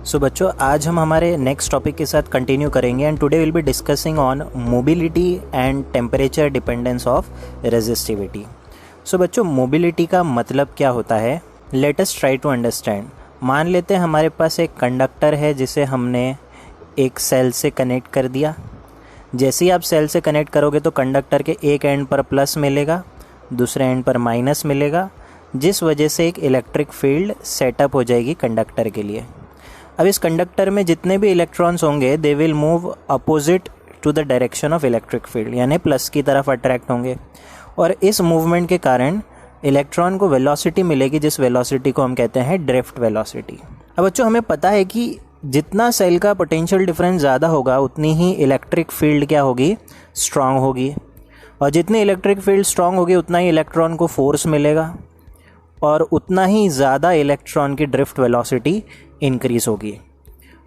सो बच्चों, आज हम हमारे नेक्स्ट टॉपिक के साथ कंटिन्यू करेंगे and today will be discussing on mobility and temperature dependence of resistivity. So बच्चों, मोबिलिटी का मतलब क्या होता है? Let us try to understand. मान लेते हैं हमारे पास एक कंडक्टर है जिसे हमने एक सेल से कनेक्ट कर दिया। जैसे ही आप सेल से कनेक्ट करोगे तो कंडक्टर के एक एंड पर प्लस मिलेगा, दूसरे एंड पर माइनस मिलेगा, जिस वजह से एक इलेक्ट्रिक फील्ड सेटअप हो जाएगी कंडक्टर के लिए। अब इस कंडक्टर में जितने भी इलेक्ट्रॉन्स होंगे they will move opposite to the direction of electric field, यानी प्लस की तरफ अट्रैक्ट होंगे और इस मूवमेंट के कारण इलेक्ट्रॉन को वेलोसिटी मिलेगी, जिस वेलोसिटी को हम कहते हैं ड्रिफ्ट वेलोसिटी। अब बच्चों, हमें पता है कि जितना सेल का पोटेंशियल डिफरेंस ज़्यादा होगा उतनी ही इलेक्ट्रिक फील्ड क्या होगी? स्ट्रांग होगी, और जितनी इलेक्ट्रिक फील्ड स्ट्रांग होगी उतना ही इलेक्ट्रॉन को फोर्स मिलेगा और उतना ही ज़्यादा इलेक्ट्रॉन की ड्रिफ्ट वेलोसिटी इंक्रीज होगी,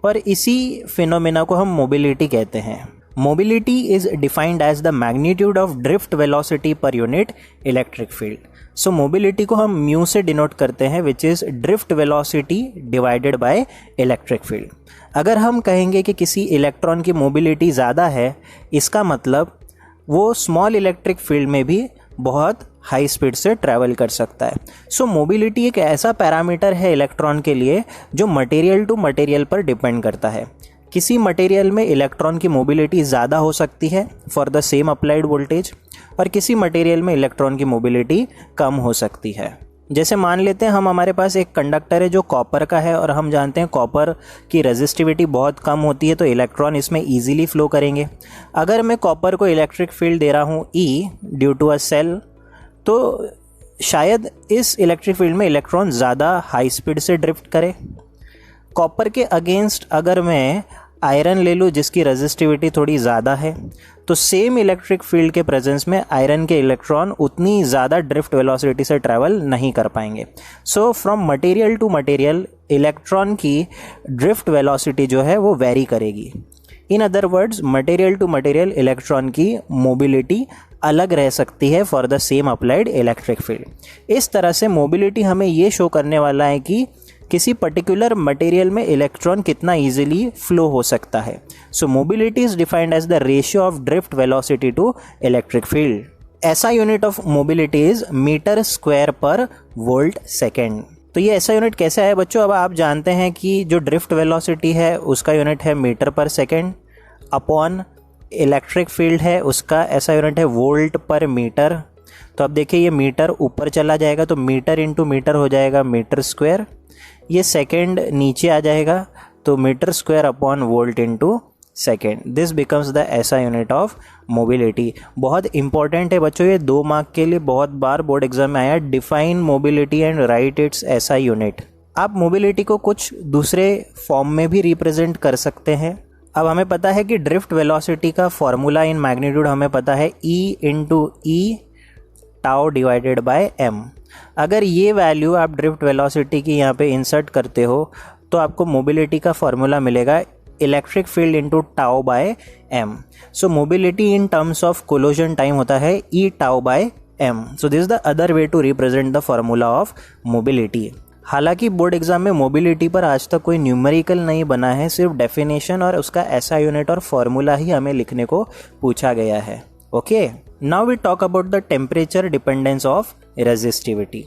और इसी फिनोमेना को हम मोबिलिटी कहते हैं। Mobility is defined as the magnitude of drift velocity per unit electric field. So mobility को हम म्यू से डिनोट करते हैं, which is drift velocity divided by electric field. अगर हम कहेंगे कि किसी इलेक्ट्रॉन की मोबिलिटी ज़्यादा है, इसका मतलब वो स्मॉल इलेक्ट्रिक फील्ड में भी बहुत हाई स्पीड से ट्रैवल कर सकता है। सो मोबिलिटी एक ऐसा पैरामीटर है इलेक्ट्रॉन के लिए जो मटेरियल टू मटेरियल पर डिपेंड करता है। किसी मटेरियल में इलेक्ट्रॉन की मोबिलिटी ज़्यादा हो सकती है for the same applied voltage, और किसी मटेरियल में इलेक्ट्रॉन की मोबिलिटी कम हो सकती है। जैसे मान लेते हैं हमारे पास एक कंडक्टर है जो कॉपर का है, और हम जानते हैं कॉपर की रेजिस्टिविटी बहुत कम होती है, तो इलेक्ट्रॉन इसमें ईजिली फ्लो करेंगे। अगर मैं कॉपर को इलेक्ट्रिक फील्ड दे रहा हूँ E due to a cell, तो शायद इस इलेक्ट्रिक फील्ड में इलेक्ट्रॉन ज़्यादा हाई स्पीड से ड्रिफ्ट करे। कॉपर के अगेंस्ट अगर मैं आयरन ले लूँ जिसकी रेजिस्टिविटी थोड़ी ज़्यादा है, तो सेम इलेक्ट्रिक फील्ड के प्रेजेंस में आयरन के इलेक्ट्रॉन उतनी ज़्यादा ड्रिफ्ट वेलोसिटी से ट्रैवल नहीं कर पाएंगे। So from material to material electron की ड्रिफ्ट वेलोसिटी जो है वो वेरी करेगी। In other words, material to material electron की मोबिलिटी अलग रह सकती है for the same applied electric field. इस तरह से मोबिलिटी हमें ये शो करने वाला है कि किसी पर्टिकुलर मटेरियल में इलेक्ट्रॉन कितना इजीली फ्लो हो सकता है। So mobility is defined as the ratio of drift velocity to electric field. ऐसा unit of mobility is metre square per volt second. तो ये ऐसा यूनिट कैसे है बच्चों? अब आप जानते हैं कि जो ड्रिफ्ट वेलोसिटी है उसका यूनिट है मीटर पर सेकेंड, अपॉन इलेक्ट्रिक फील्ड है उसका ऐसा यूनिट है वोल्ट पर मीटर। तो अब देखिए ये मीटर ऊपर चला जाएगा तो मीटर इंटू मीटर हो जाएगा मीटर स्क्वायर, ये सेकेंड नीचे आ जाएगा तो metre square upon volt into second. This becomes the SI unit of mobility. बहुत इंपॉर्टेंट है बच्चों, ये 2 मार्क के लिए बहुत बार बोर्ड एग्जाम में आया। Define mobility and right it's ऐसा यूनिट। आप मोबिलिटी को कुछ दूसरे फॉर्म में भी रिप्रेजेंट कर सकते हैं। अब हमें पता है कि ड्रिफ्ट वेलोसिटी का फॉर्मूला इन मैग्नीट्यूड हमें पता है E into E tau divided by m। अगर ये वैल्यू आप ड्रिफ्ट वेलोसिटी की यहाँ पे इंसर्ट करते हो तो आपको मोबिलिटी का फॉर्मूला मिलेगा electric field into tau by m। So mobility in terms of collision time होता है E tau by m। So this is the other way to represent the formula of mobility. हालांकि board exam में mobility पर आज तक कोई numerical नहीं बना है, सिर्फ डेफिनेशन और उसका ऐसा यूनिट और फॉर्मूला ही हमें लिखने को पूछा गया है। Okay, now we talk about the temperature dependence of resistivity.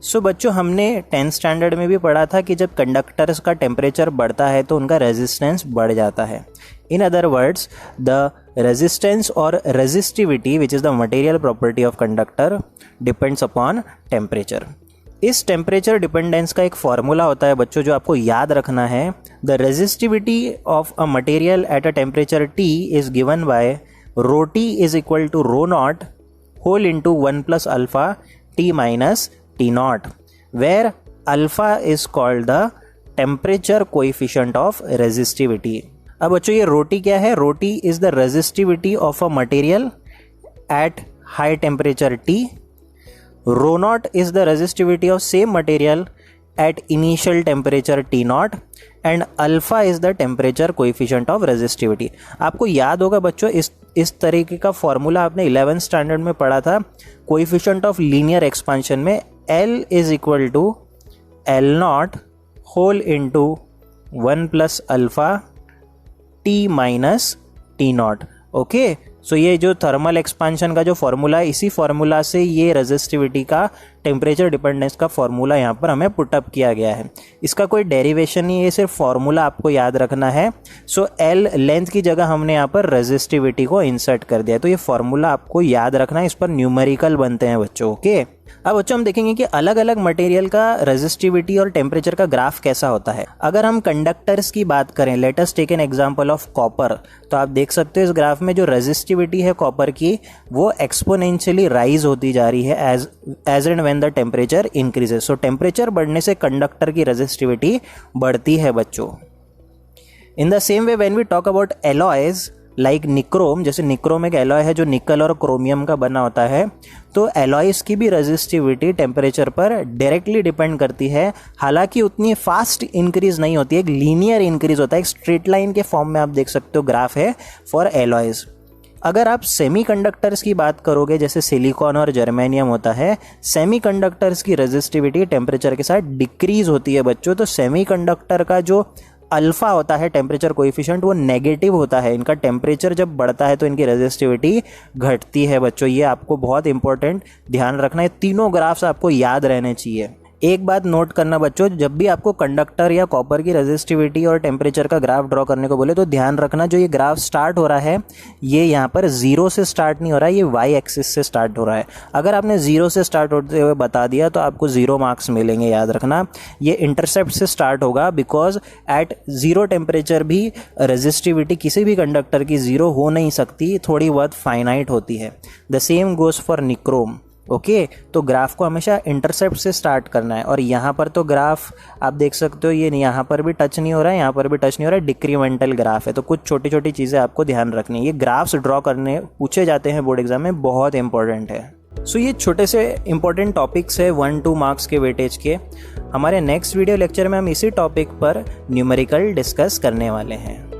So बच्चों, हमने 10th स्टैंडर्ड में भी पढ़ा था कि जब कंडक्टर्स का टेम्परेचर बढ़ता है तो उनका रेजिस्टेंस बढ़ जाता है। In other words, the resistance और resistivity which is the material property of conductor depends upon temperature. इस टेम्परेचर डिपेंडेंस का एक फॉर्मूला होता है बच्चों जो आपको याद रखना है। The resistivity of a material at a temperature T is given by rho T is equal to rho naught whole into 1 plus alpha T minus T naught, where alpha is called the temperature coefficient of resistivity. अब बच्चों ये rho T क्या है? Rho T is the resistivity of a material at high temperature T। Rho naught is the resistivity of same material at initial temperature T naught and alpha is the temperature coefficient of resistivity। आपको याद होगा बच्चों इस तरीके का formula आपने 11th standard में पढ़ा था। कोएफिशिएंट ऑफ लीनियर एक्सपांशन में L is equal to L nought whole into 1 plus alpha T minus T nought. Okay, so ये जो थर्मल एक्सपांशन का जो फॉर्मूला है, इसी फॉर्मूला से ये रेजिस्टिविटी का टेम्परेचर डिपेंडेंस का फॉर्मूला यहाँ पर हमें पुटअप किया गया है। इसका कोई डेरिवेशन नहीं है, ये सिर्फ फॉर्मूला आपको याद रखना है। सो एल लेंथ की जगह हमने यहाँ पर रेजिस्टिविटी को इंसर्ट कर दिया है, तो ये फॉर्मूला आपको याद रखना है, इस पर न्यूमेरिकल बनते हैं बच्चों। ओके, अब बच्चों हम देखेंगे कि अलग अलग मटेरियल का रेजिस्टिविटी और टेम्परेचर का ग्राफ कैसा होता है। अगर हम कंडक्टर्स की बात करें, let us take an example of copper, तो आप देख सकते हो इस ग्राफ में जो रेजिस्टिविटी है कॉपर की वो एक्सपोनेंशियली राइज होती जा रही है as and when the temperature increases. So temperature बढ़ने से कंडक्टर की रेजिस्टिविटी बढ़ती है बच्चों। In the same way when we talk about alloys like nichrome, जैसे निक्रोम एक एलॉय है जो निकल और क्रोमियम का बना होता है, तो एलॉयज की भी रेजिस्टिविटी टेम्परेचर पर डायरेक्टली डिपेंड करती है। हालांकि उतनी फास्ट इंक्रीज नहीं होती है, एक लीनियर इंक्रीज होता है, एक स्ट्रेट लाइन के फॉर्म में आप देख सकते हो ग्राफ है फॉर एलॉयज। अगर आप सेमीकंडक्टर्स की बात करोगे, जैसे सिलिकॉन और जर्मेनियम होता है, सेमीकंडक्टर्स की रेजिस्टिविटी टेम्परेचर के साथ डिक्रीज होती है बच्चों। तो सेमीकंडक्टर का जो अल्फा होता है टेम्परेचर कोएफिशिएंट वो नेगेटिव होता है, इनका टेम्परेचर जब बढ़ता है तो इनकी रेजिस्टिविटी घटती है बच्चों। ये आपको बहुत इंपॉर्टेंट ध्यान रखना है, तीनों ग्राफ्स आपको याद रहने चाहिए। एक बात नोट करना बच्चों, जब भी आपको कंडक्टर या कॉपर की रेजिस्टिविटी और टेम्परेचर का ग्राफ ड्रॉ करने को बोले तो ध्यान रखना जो ये ग्राफ स्टार्ट हो रहा है ये यहाँ पर 0 से स्टार्ट नहीं हो रहा है, ये वाई एक्सिस से स्टार्ट हो रहा है। अगर आपने 0 से स्टार्ट होते हुए बता दिया तो आपको 0 मार्क्स मिलेंगे, याद रखना। ये इंटरसेप्ट से स्टार्ट होगा बिकॉज एट 0 टेम्परेचर भी रेजिस्टिविटी किसी भी कंडक्टर की 0 हो नहीं सकती, थोड़ी बहुत फाइनाइट होती है। The same goes for nichrome. Okay, तो ग्राफ को हमेशा इंटरसेप्ट से स्टार्ट करना है। और यहाँ पर तो ग्राफ आप देख सकते हो ये यहाँ पर भी टच नहीं हो रहा है, यहाँ पर भी टच नहीं हो रहा है, डिक्रीमेंटल ग्राफ है। तो कुछ छोटी छोटी चीज़ें आपको ध्यान रखनी है, ये ग्राफ्स ड्रॉ करने पूछे जाते हैं बोर्ड एग्जाम में, बहुत इंपॉर्टेंट है। सो ये छोटे से इंपॉर्टेंट टॉपिक्स है 1-2 मार्क्स के वेटेज के। हमारे नेक्स्ट वीडियो लेक्चर में हम इसी टॉपिक पर न्यूमेरिकल डिस्कस करने वाले हैं।